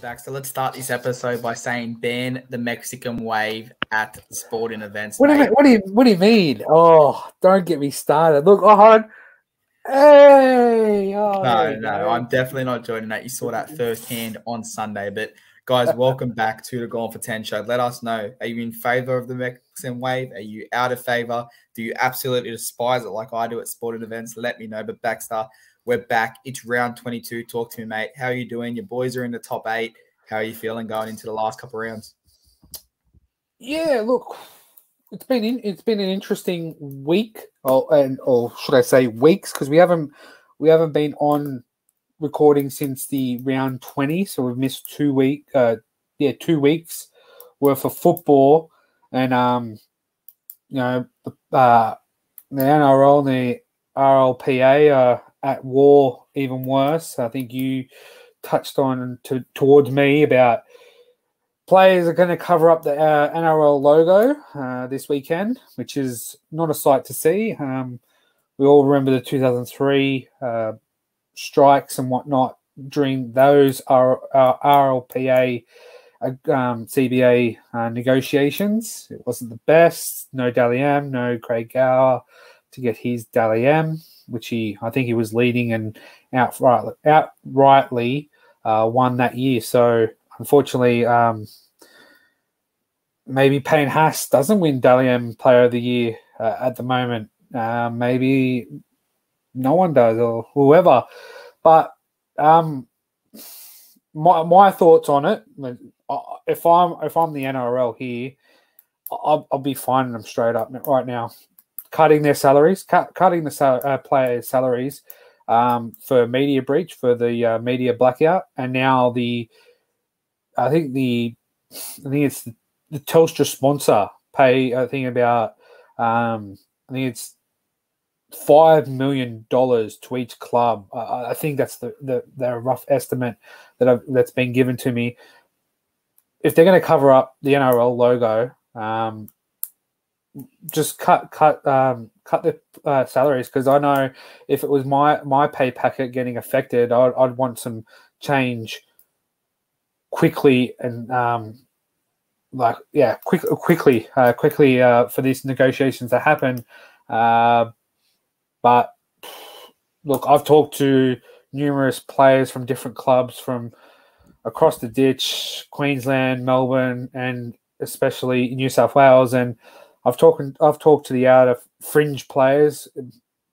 Baxter. Let's start this episode by saying ban the Mexican wave at sporting events. What do you mean? Oh, don't get me started. Look, hey, No, I'm definitely not joining that. You saw that firsthand on Sunday. But guys, welcome back to the Gone for 10 show. Let us know. Are you in favor of the Mexican wave? Are you out of favor? Do you absolutely despise it like I do at sporting events? Let me know. But Baxter, we're back. It's round 22. Talk to me, mate. How are you doing? Your boys are in the top 8. How are you feeling going into the last couple of rounds? Yeah, look, it's been an interesting week, or should I say weeks? Because we haven't been on recording since the round 20, so we've missed 2 weeks. 2 weeks worth of football, and the NRL and the RLPA are at war, even worse. I think you touched on towards me about players are going to cover up the NRL logo this weekend, which is not a sight to see. We all remember the 2003 strikes and whatnot during those RLPA CBA negotiations. It wasn't the best. No Dally M, no Craig Gower to get his Dally M, which I think he was leading and outrightly won that year. So unfortunately, maybe Payne Haas doesn't win Dally M Player of the Year at the moment. Maybe no one does, or whoever. But my thoughts on it, if I'm the NRL here, I'll be fining them straight up right now, cutting their salaries, cutting the players' salaries for media breach, for the media blackout, and now I think it's the Telstra sponsor pay. I think it's $5 million to each club. I think that's the rough estimate that's been given to me. If they're going to cover up the NRL logo, just cut the salaries, because I know if it was my pay packet getting affected, I'd want some change quickly and quickly for these negotiations to happen. But look, I've talked to numerous players from different clubs from across the ditch, Queensland, Melbourne, and especially New South Wales, and I've talked to the outer fringe players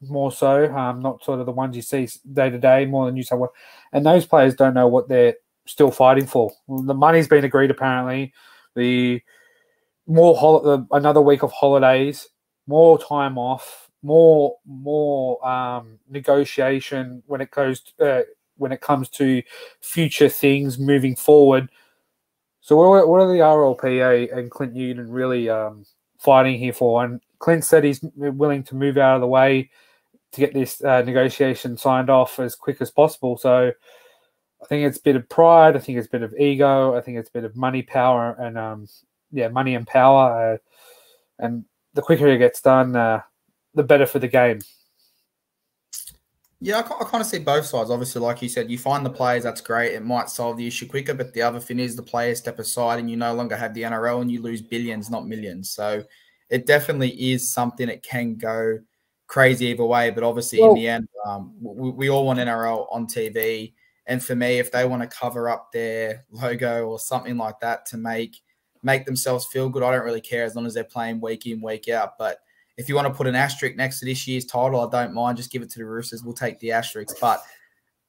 more so, not sort of the ones you see day to day, more than New South Wales, and those players don't know what they're still fighting for. Well, the money's been agreed apparently. Another week of holidays, more time off, more negotiation when it comes to future things moving forward. So what are the RLPA and Clint Newton really fighting here for? And Clint said he's willing to move out of the way to get this negotiation signed off as quick as possible. So I think it's a bit of pride. I think it's a bit of ego. I think it's a bit of money, power, and money and power. And the quicker it gets done, the better for the game. Yeah, I kind of see both sides. Obviously, like you said, you find the players, that's great. It might solve the issue quicker, but the other thing is the players step aside and you no longer have the NRL and you lose billions, not millions. So it definitely is something that can go crazy either way. But obviously, in the end, we all want NRL on TV. And for me, if they want to cover up their logo or something like that to make themselves feel good, I don't really care as long as they're playing week in, week out. But if you want to put an asterisk next to this year's title, I don't mind. Just give it to the Roosters. We'll take the asterisk. But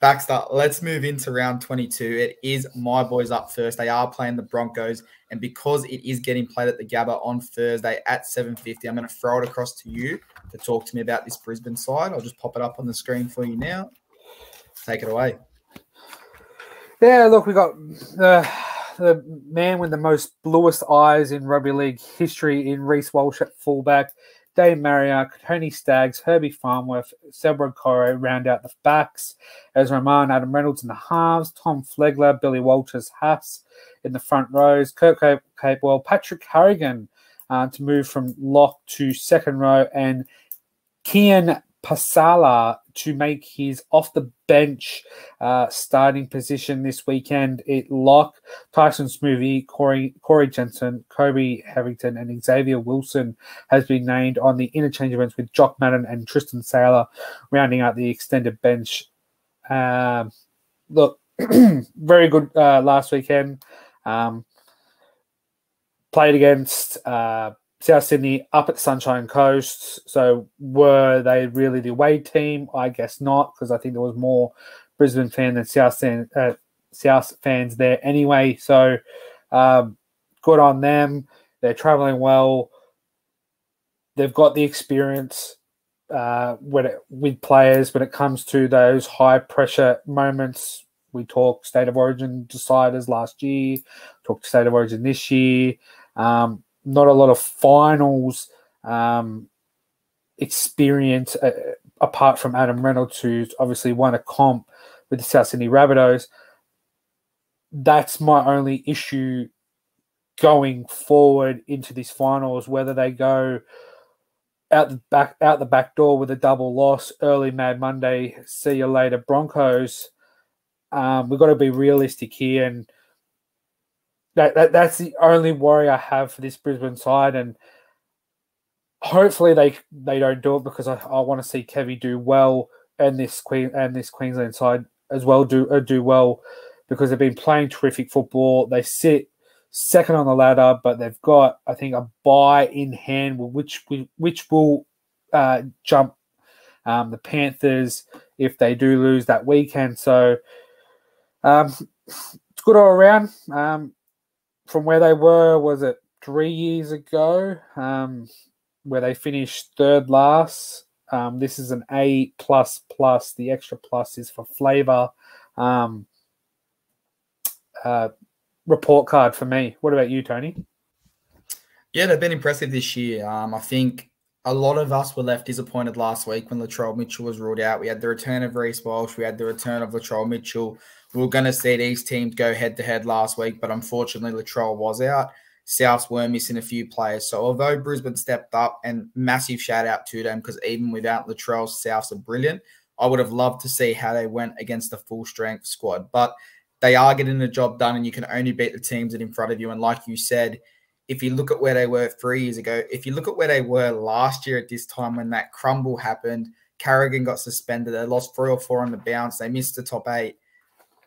Baxter, let's move into round 22. It is my boys up first. They are playing the Broncos. And because it is getting played at the Gabba on Thursday at 7:50, I'm going to throw it across to you to talk to me about this Brisbane side. I'll just pop it up on the screen for you now. Take it away. Yeah, look, we got the man with the most bluest eyes in rugby league history in Reece Walsh at fullback. Dave Marriott, Tony Staggs, Herbie Farnworth, Selbrod Corro round out the backs. As Roman, Adam Reynolds in the halves, Tom Flegler, Billy Walters, Haas in the front rows, Kirk Capewell, Patrick Harrigan to move from lock to second row, and Kian Pasala to make his off-the-bench starting position this weekend. It lock Tyson Smoothy, Corey Jensen, Kobe Harrington, and Xavier Wilson has been named on the interchange events with Jock Madden and Tristan Saylor, rounding out the extended bench. Look, very good last weekend. Played against South Sydney up at the Sunshine Coast. So were they really the away team? I guess not, because I think there was more Brisbane fan than South fans there anyway. So good on them. They're travelling well. They've got the experience with players when it comes to those high-pressure moments. We talked State of Origin deciders last year, talked State of Origin this year. Not a lot of finals experience apart from Adam Reynolds, who's obviously won a comp with the South Sydney Rabbitohs. That's my only issue going forward into these finals, whether they go out the back door with a double loss, early Mad Monday, see you later Broncos. We've got to be realistic here, and that's the only worry I have for this Brisbane side, and hopefully they don't do it, because I want to see Kevy do well and this Queensland side as well do well, because they've been playing terrific football. They sit second on the ladder, but they've got, I think, a bye in hand, which will jump the Panthers if they do lose that weekend. So it's good all around. From where they were, was it 3 years ago, where they finished third last. This is an A++. The extra plus is for flavour. Report card for me. What about you, Tony? Yeah, they've been impressive this year. I think a lot of us were left disappointed last week when Latrell Mitchell was ruled out. We had the return of Reece Walsh. We had the return of Latrell Mitchell. We were going to see these teams go head-to-head last week, but unfortunately Latrell was out. Souths were missing a few players. So although Brisbane stepped up, and massive shout-out to them, because even without Latrell, Souths are brilliant. I would have loved to see how they went against the full-strength squad. But they are getting the job done, and you can only beat the teams that are in front of you. And like you said, if you look at where they were 3 years ago, if you look at where they were last year at this time when that crumble happened, Carrigan got suspended, they lost 3 or 4 on the bounce, they missed the top 8.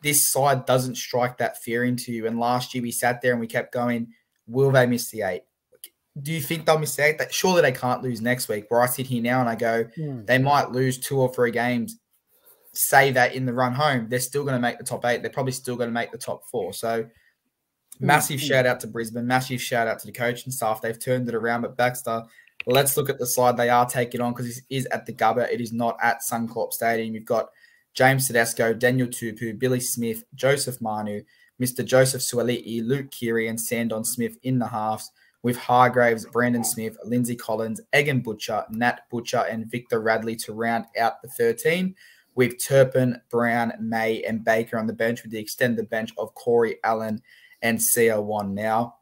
This side doesn't strike that fear into you. And last year we sat there and we kept going, will they miss the 8? Do you think they'll miss the 8? Surely they can't lose next week. Where I sit here now and I go, they might lose 2 or 3 games. Say that in the run home, they're still going to make the top 8. They're probably still going to make the top 4. So massive shout out to Brisbane. Massive shout out to the coaching staff. They've turned it around. But Baxter, let's look at the side they are taking on, because this is at the Gubba. It is not at Suncorp Stadium. You've got James Tedesco, Daniel Tupu, Billy Smith, Joseph Manu, Mr. Joseph Suali'i, Luke Keary, and Sandon Smith in the halves, with Hargraves, Brandon Smith, Lindsay Collins, Egan Butcher, Nat Butcher, and Victor Radley to round out the 13, with Turpin, Brown, May, and Baker on the bench, with the extended bench of Corey Allen and CO1. Now,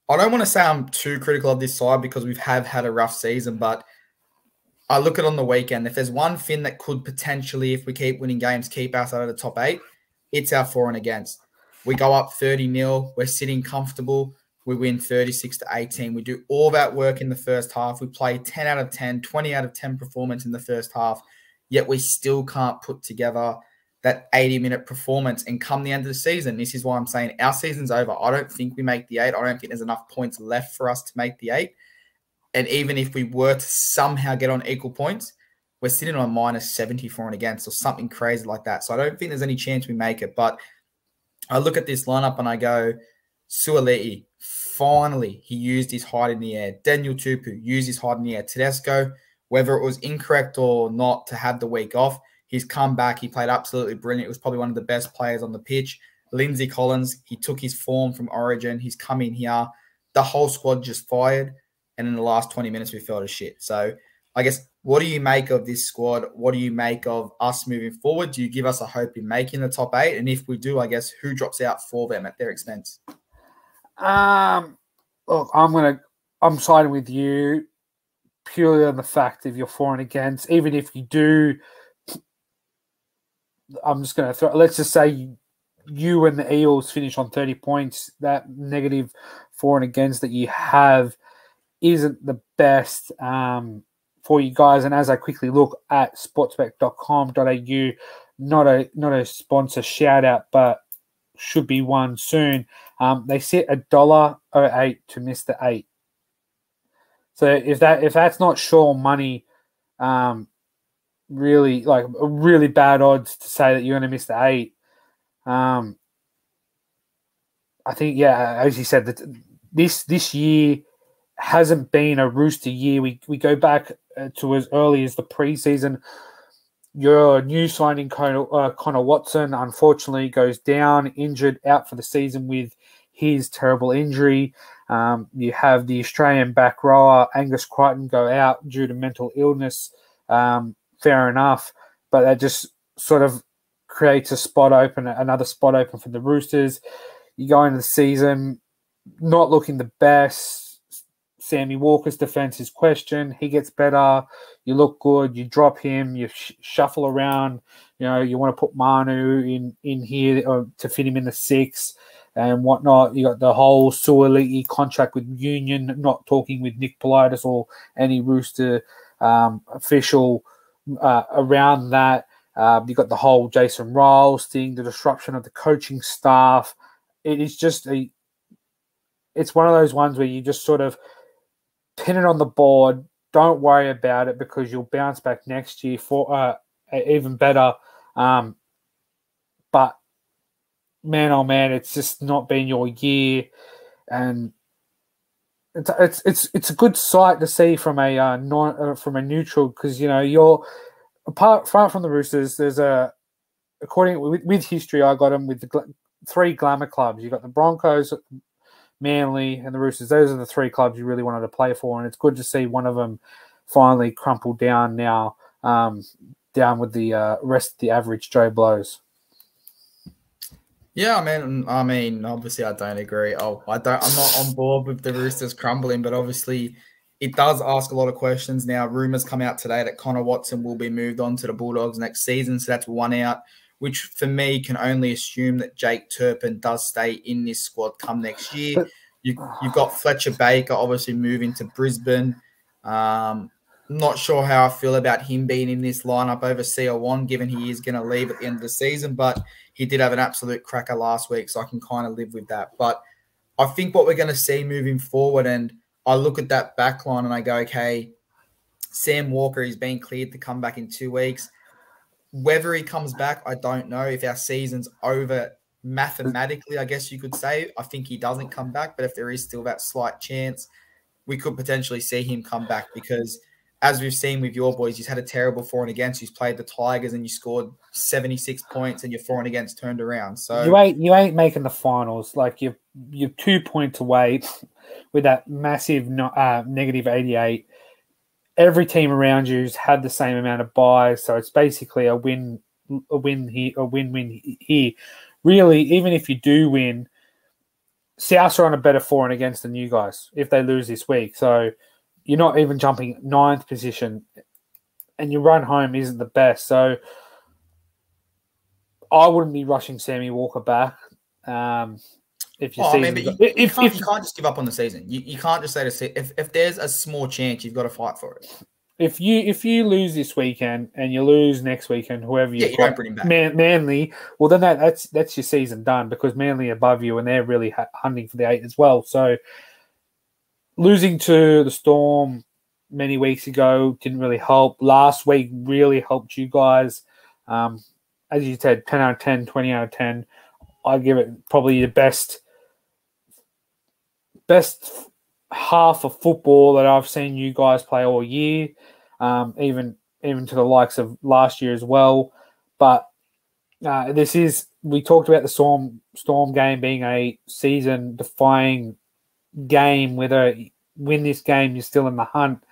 I don't want to say I'm too critical of this side, because we have had a rough season, but I look at on the weekend, if there's one thing that could potentially, if we keep winning games, keep us out of the top 8, it's our for and against. We go up 30-0. We're sitting comfortable. We win 36-18. We do all that work in the first half. We play 10 out of 10, 20 out of 10 performance in the first half, yet we still can't put together that 80-minute performance. And come the end of the season, this is why I'm saying our season's over. I don't think we make the 8. I don't think there's enough points left for us to make the 8. And even if we were to somehow get on equal points, we're sitting on minus 74 and against, or something crazy like that. So I don't think there's any chance we make it. But I look at this lineup and I go, Suali'i, finally, he used his height in the air. Daniel Tupu used his height in the air. Tedesco, whether it was incorrect or not to have the week off, he's come back. He played absolutely brilliant. He was probably one of the best players on the pitch. Lindsay Collins, he took his form from Origin. He's come in here. The whole squad just fired. And in the last 20 minutes, we felt as shit. So I guess, what do you make of this squad? What do you make of us moving forward? Do you give us a hope in making the top 8? And if we do, I guess, who drops out for them at their expense? Look, I'm siding with you purely on the fact if you're for and against. Even if you do, I'm just going to throw. Let's just say you and the Eels finish on 30 points. That negative for and against that you have isn't the best for you guys. And as I quickly look at sportsbet.com.au, not a sponsor shout out, but should be one soon. They sit $1.08 to miss the 8. So if that's not sure money, really like really bad odds to say that you're going to miss the 8. I think, yeah, as you said, that this year hasn't been a Rooster year. We go back to as early as the preseason. Your new signing, Connor Watson, unfortunately goes down, injured, out for the season with his terrible injury. You have the Australian back rower, Angus Crichton, go out due to mental illness. Fair enough. But that just sort of creates another spot open for the Roosters. You go into the season not looking the best. Sammy Walker's defense is questioned. He gets better. You look good. You drop him. You shuffle around. You know, you want to put Manu in here to fit him in the 6 and whatnot. You got the whole Suoliti contract with Union, not talking with Nick Politis or any Rooster official around that. You got the whole Jason Riles thing, the disruption of the coaching staff. It is just it's one of those ones where you just sort of pin it on the board. Don't worry about it because you'll bounce back next year for even better. But man, oh man, it's just not been your year, and it's a good sight to see from a from a neutral, because you know you're apart from the Roosters. There's according with history, I got them with the 3 glamour clubs. You got the Broncos, Manly, and the Roosters. Those are the 3 clubs you really wanted to play for, and it's good to see one of them finally crumple down now, down with the rest of the average Joe Blows. Yeah, I mean, obviously, I don't agree. I'm not on board with the Roosters crumbling, but obviously, it does ask a lot of questions now. Rumors come out today that Connor Watson will be moved on to the Bulldogs next season, so that's one out, which for me can only assume that Jake Turpin does stay in this squad come next year. You've got Fletcher Baker obviously moving to Brisbane. Not sure how I feel about him being in this lineup over CO1, given he is going to leave at the end of the season, but he did have an absolute cracker last week, so I can kind of live with that. But I think what we're going to see moving forward, and I look at that back line and I go, okay, Sam Walker is being cleared to come back in 2 weeks. Whether he comes back, I don't know. If our season's over mathematically, I guess you could say, I think he doesn't come back. But if there is still that slight chance, we could potentially see him come back, because as we've seen with your boys, he's had a terrible for and against. He's played the Tigers and you scored 76 points and your for and against turned around. So you ain't making the finals. Like you're 2 points away with that massive negative 88. Every team around you's had the same amount of buys, so it's basically a win here. Really, even if you do win, South are on a better for and against than you guys if they lose this week. So you're not even jumping 9th position, and your run home isn't the best. So I wouldn't be rushing Sammy Walker back. If you you can't just give up on the season. You can't just say if there's a small chance, you've got to fight for it. If you lose this weekend and you lose next weekend, whoever you don't bring him back. Manly, well then that's your season done, because Manly are above you and they're really hunting for the 8 as well. So losing to the Storm many weeks ago didn't really help. Last week really helped you guys. As you said, 10 out of 10, 20 out of 10. I'd give it probably the best half of football that I've seen you guys play all year, even to the likes of last year as well. But we talked about the Storm game being a season-defying game. Whether you win this game, you're still in the hunt.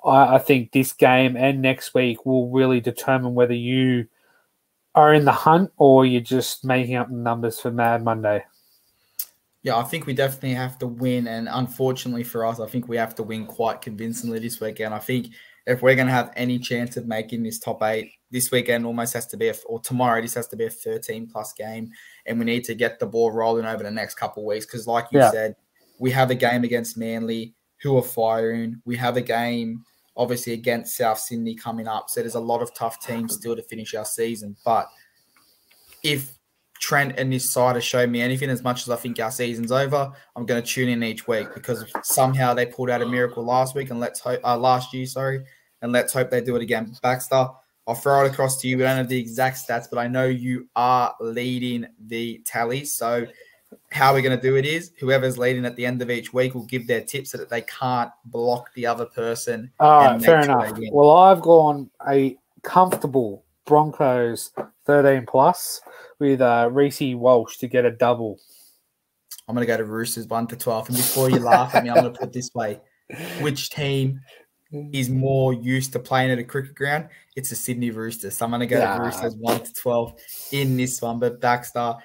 I think this game and next week will really determine whether you are in the hunt or you're just making up the numbers for Mad Monday. Yeah, I think we definitely have to win. And unfortunately for us, I think we have to win quite convincingly this weekend. I think if we're going to have any chance of making this top 8, this weekend almost has to be, or tomorrow, this has to be a 13-plus game. And we need to get the ball rolling over the next couple of weeks. Because like you said, we have a game against Manly, who are firing. We have a game, obviously, against South Sydney coming up. So there's a lot of tough teams still to finish our season. But if Trent and his side have shown me anything, as much as I think our season's over, I'm going to tune in each week because somehow they pulled out a miracle last week, and last year, and let's hope they do it again. Baxter, I'll throw it across to you. We don't have the exact stats, but I know you are leading the tally. So how we're going to do it is whoever's leading at the end of each week will give their tips so that they can't block the other person. All right, fair enough. Well, I've gone a comfortable Broncos 13+ with Reece Walsh to get a double. I'm going to go to Roosters 1-12. And before you laugh at me, I'm going to put it this way. Which team is more used to playing at a cricket ground? It's the Sydney Roosters. So I'm going to go to Roosters 1-12 in this one. But Baxter,